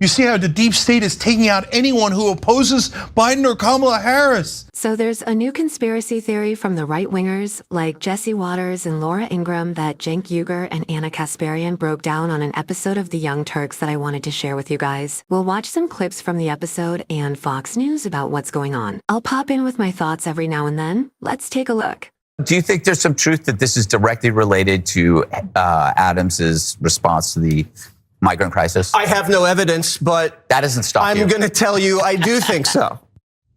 You see how the deep state is taking out anyone who opposes Biden or Kamala Harris. So there's a new conspiracy theory from the right-wingers like Jesse Waters and Laura Ingraham that Cenk Uygur and Anna Kasparian broke down on an episode of The Young Turks that I wanted to share with you guys. We'll watch some clips from the episode and Fox News about what's going on. I'll pop in with my thoughts every now and then. Let's take a look. Do you think there's some truth that this is directly related to Adams's response to the migrant crisis? I have no evidence, but that doesn't stop you. I'm going to tell you I do think so.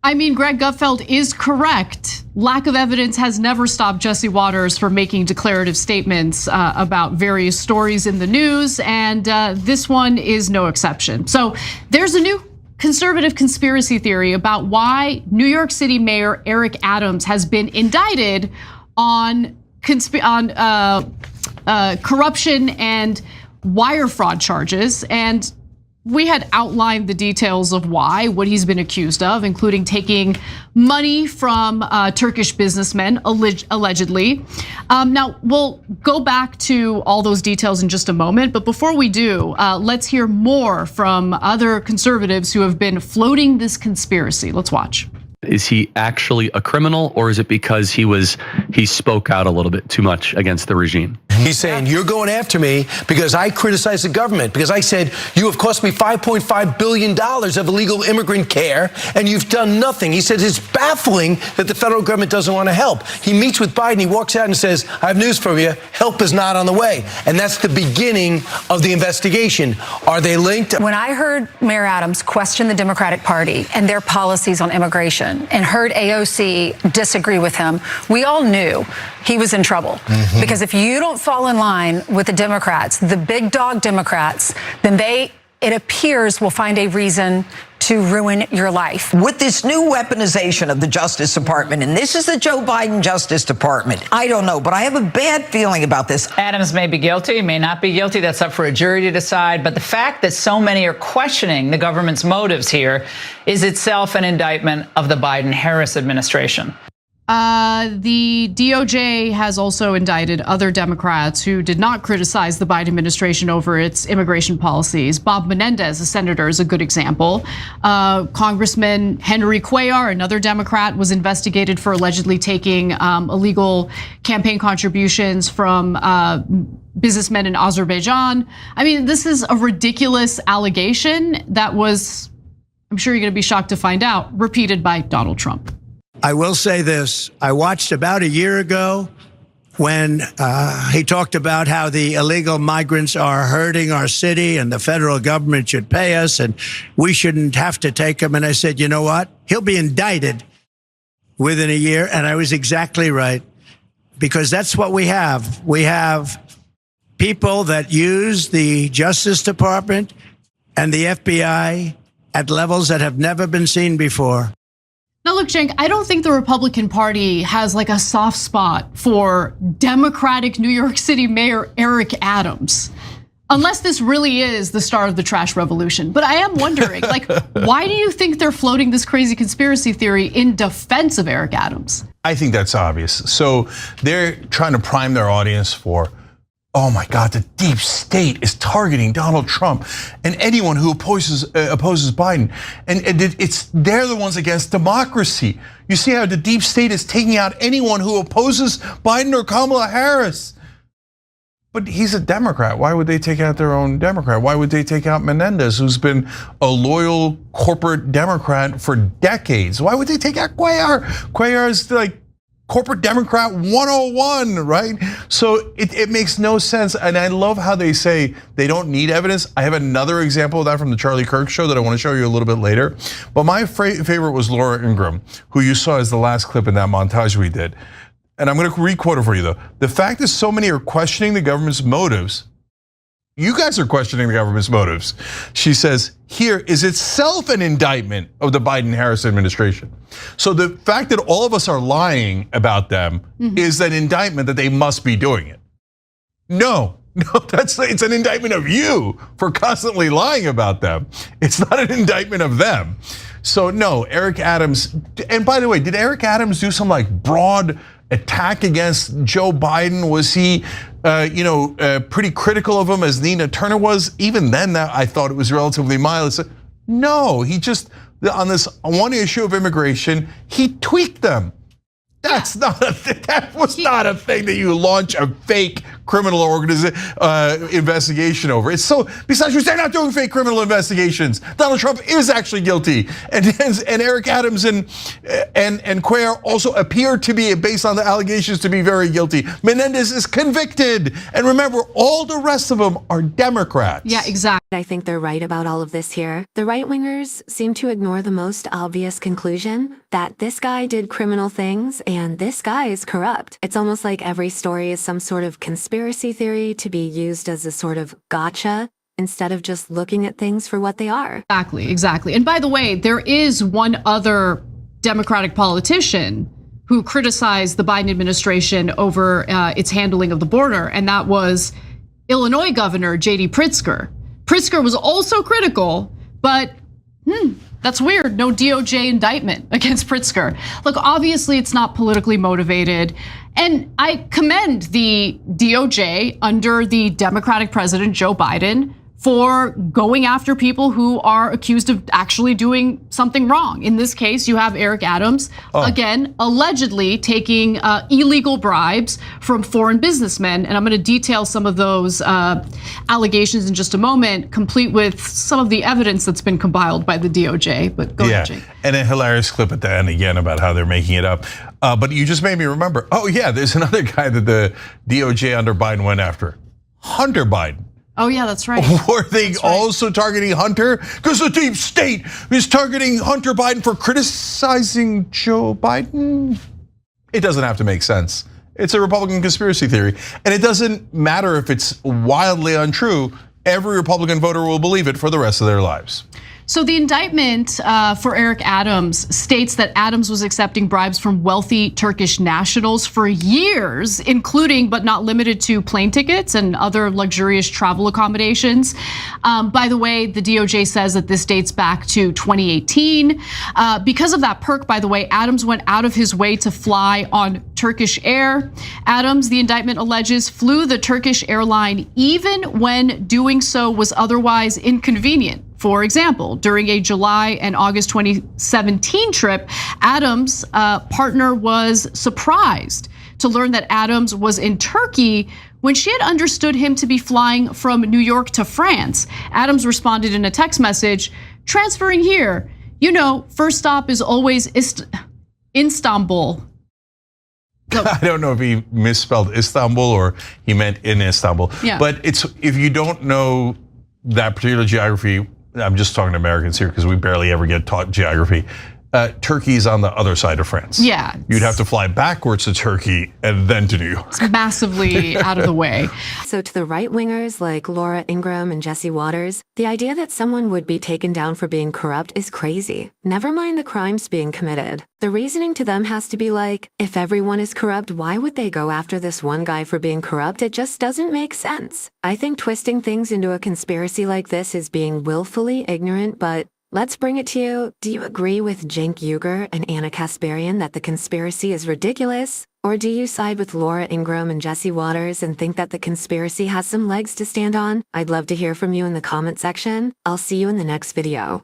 I mean, Greg Gutfeld is correct. Lack of evidence has never stopped Jesse Waters from making declarative statements about various stories in the news, and this one is no exception. So there's a new conservative conspiracy theory about why New York City Mayor Eric Adams has been indicted on corruption and wire fraud charges, and we had outlined the details of why, what he's been accused of, including taking money from Turkish businessmen, allegedly. Now, we'll go back to all those details in just a moment, but before we do, let's hear more from other conservatives who have been floating this conspiracy. Let's watch. Is he actually a criminal, or is it because he spoke out a little bit too much against the regime? He's saying, you're going after me because I criticize the government, because I said, you have cost me $5.5 billion of illegal immigrant care, and you've done nothing. He said it's baffling that the federal government doesn't want to help. He meets with Biden, he walks out and says, I have news for you, help is not on the way. And that's the beginning of the investigation. Are they linked? When I heard Mayor Adams question the Democratic Party and their policies on immigration, and heard AOC disagree with him, we all knew he was in trouble. Because if you don't fall in line with the Democrats, the big dog Democrats, then they, it appears, will find a reason to ruin your life. With this new weaponization of the Justice Department, and this is the Joe Biden Justice Department, I don't know, but I have a bad feeling about this. Adams may be guilty, may not be guilty. That's up for a jury to decide. But the fact that so many are questioning the government's motives here is itself an indictment of the Biden-Harris administration. The DOJ has also indicted other Democrats who did not criticize the Biden administration over its immigration policies. Bob Menendez, a senator, is a good example. Congressman Henry Cuellar, another Democrat, was investigated for allegedly taking illegal campaign contributions from businessmen in Azerbaijan. I mean, this is a ridiculous allegation that was, I'm sure you're going to be shocked to find out, repeated by Donald Trump. I will say this. I watched about a year ago when he talked about how the illegal migrants are hurting our city and the federal government should pay us and we shouldn't have to take them. And I said, you know what? He'll be indicted within a year. And I was exactly right, because that's what we have. We have people that use the Justice Department and the FBI at levels that have never been seen before. Now, look, Cenk, I don't think the Republican Party has like a soft spot for Democratic New York City Mayor Eric Adams, unless this really is the start of the trash revolution. But I am wondering, like, why do you think they're floating this crazy conspiracy theory in defense of Eric Adams? I think that's obvious. So they're trying to prime their audience for, oh my God, the deep state is targeting Donald Trump and anyone who opposes Biden. And they're the ones against democracy. You see how the deep state is taking out anyone who opposes Biden or Kamala Harris. But he's a Democrat. Why would they take out their own Democrat? Why would they take out Menendez, who's been a loyal corporate Democrat for decades? Why would they take out Cuellar? Cuellar is like corporate Democrat 101, right? So it makes no sense. And I love how they say they don't need evidence. I have another example of that from the Charlie Kirk show that I want to show you a little bit later. But my favorite was Laura Ingraham, who you saw as the last clip in that montage we did. And I'm going to re-quote it for you though. The fact that so many are questioning the government's motives, you guys are questioning the government's motives. She says, here is itself an indictment of the Biden-Harris administration. So the fact that all of us are lying about them is an indictment that they must be doing it. No, it's an indictment of you for constantly lying about them. It's not an indictment of them. So no, Eric Adams, and by the way, did Eric Adams do some like broad attack against Joe Biden? Was he pretty critical of him as Nina Turner was. Even then, I thought it was relatively mild. No, he just, on this one issue of immigration, he tweaked them. That was not a thing that you launch a fake criminal investigation over. It's so, besides, they're not doing fake criminal investigations. Donald Trump is actually guilty, and Eric Adams and Cuellar also appear to be, based on the allegations, to be very guilty. Menendez is convicted, and remember, all the rest of them are Democrats. Yeah, exactly. I think they're right about all of this here. The right-wingers seem to ignore the most obvious conclusion, that this guy did criminal things and this guy is corrupt. It's almost like every story is some sort of conspiracy theory to be used as a sort of gotcha instead of just looking at things for what they are. Exactly. And by the way, there is one other Democratic politician who criticized the Biden administration over its handling of the border, and that was Illinois Governor J.D. Pritzker. Pritzker was also critical, but that's weird. No DOJ indictment against Pritzker. Look, obviously it's not politically motivated. And I commend the DOJ under the Democratic President Joe Biden for going after people who are accused of actually doing something wrong. In this case, you have Eric Adams, again, allegedly taking illegal bribes from foreign businessmen. And I'm going to detail some of those allegations in just a moment, complete with some of the evidence that's been compiled by the DOJ. But go ahead, Jake. And a hilarious clip at the end again about how they're making it up. But you just made me remember, there's another guy that the DOJ under Biden went after, Hunter Biden. Oh yeah, that's right. Were they also targeting Hunter? Because the deep state is targeting Hunter Biden for criticizing Joe Biden? It doesn't have to make sense. It's a Republican conspiracy theory. And it doesn't matter if it's wildly untrue. Every Republican voter will believe it for the rest of their lives. So the indictment for Eric Adams states that Adams was accepting bribes from wealthy Turkish nationals for years, including but not limited to plane tickets and other luxurious travel accommodations. By the way, the DOJ says that this dates back to 2018. Because of that perk, by the way, Adams went out of his way to fly on Turkish Air. Adams, the indictment alleges, flew the Turkish airline even when doing so was otherwise inconvenient. For example, during a July and August 2017 trip, Adams' partner was surprised to learn that Adams was in Turkey when she had understood him to be flying from New York to France. Adams responded in a text message, transferring here. You know, first stop is always Istanbul. I don't know if he misspelled Istanbul or he meant in Istanbul. Yeah. But if you don't know that particular geography, I'm just talking to Americans here because we barely ever get taught geography. Turkey's on the other side of France. Yeah. You'd have to fly backwards to Turkey and then to New York. It's massively out of the way. So to the right-wingers like Laura Ingraham and Jesse Waters, the idea that someone would be taken down for being corrupt is crazy. Never mind the crimes being committed. The reasoning to them has to be like, if everyone is corrupt, why would they go after this one guy for being corrupt? It just doesn't make sense. I think twisting things into a conspiracy like this is being willfully ignorant, but let's bring it to you. Do you agree with Cenk Uygur and Anna Kasparian that the conspiracy is ridiculous? Or do you side with Laura Ingraham and Jesse Waters and think that the conspiracy has some legs to stand on? I'd love to hear from you in the comment section. I'll see you in the next video.